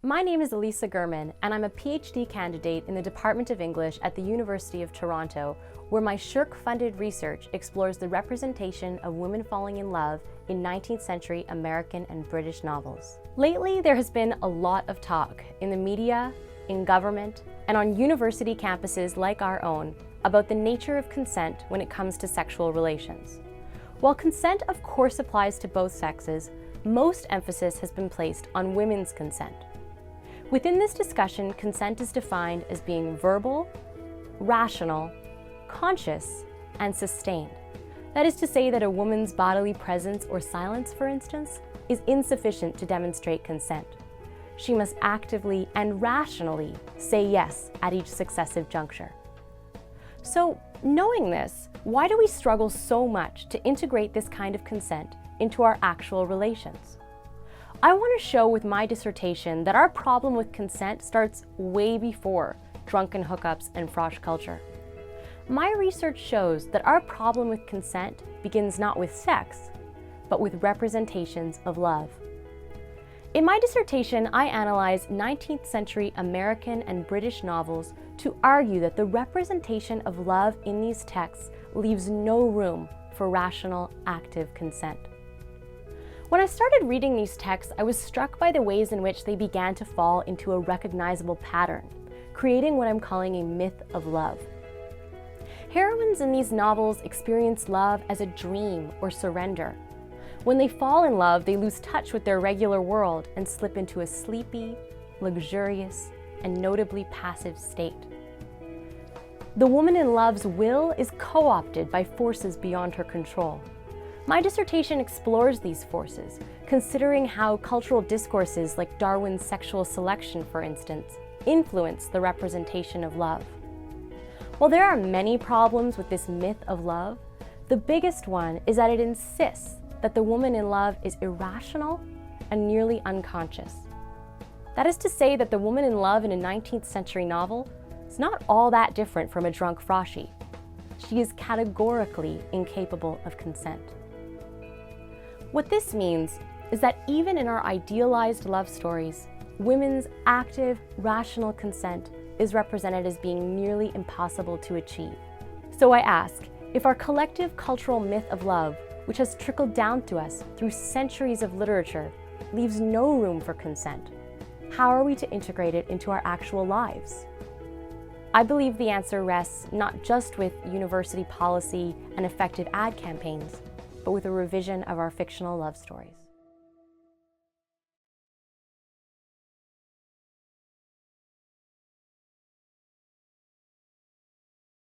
My name is Elissa Gurman, and I'm a PhD candidate in the Department of English at the University of Toronto, where my SSHRC-funded research explores the representation of women falling in love in 19th-century American and British novels. Lately, there has been a lot of talk in the media, in government, and on university campuses like our own about the nature of consent when it comes to sexual relations. While consent of course applies to both sexes, most emphasis has been placed on women's consent. Within this discussion, consent is defined as being verbal, rational, conscious, and sustained. That is to say that a woman's bodily presence or silence, for instance, is insufficient to demonstrate consent. She must actively and rationally say yes at each successive juncture. So, knowing this, why do we struggle so much to integrate this kind of consent into our actual relations? I want to show with my dissertation that our problem with consent starts way before drunken hookups and frosh culture. My research shows that our problem with consent begins not with sex, but with representations of love. In my dissertation, I analyzed 19th-century American and British novels to argue that the representation of love in these texts leaves no room for rational, active consent. When I started reading these texts, I was struck by the ways in which they began to fall into a recognizable pattern, creating what I'm calling a myth of love. Heroines in these novels experience love as a dream or surrender. When they fall in love, they lose touch with their regular world and slip into a sleepy, luxurious, and notably passive state. The woman in love's will is co-opted by forces beyond her control. My dissertation explores these forces, considering how cultural discourses like Darwin's sexual selection, for instance, influence the representation of love. While there are many problems with this myth of love, the biggest one is that it insists that the woman in love is irrational and nearly unconscious. That is to say that the woman in love in a 19th century novel is not all that different from a drunk froshie. She is categorically incapable of consent. What this means is that even in our idealized love stories, women's active, rational consent is represented as being nearly impossible to achieve. So I ask, if our collective cultural myth of love, which has trickled down to us through centuries of literature, leaves no room for consent, how are we to integrate it into our actual lives? I believe the answer rests not just with university policy and effective ad campaigns, but with a revision of our fictional love stories.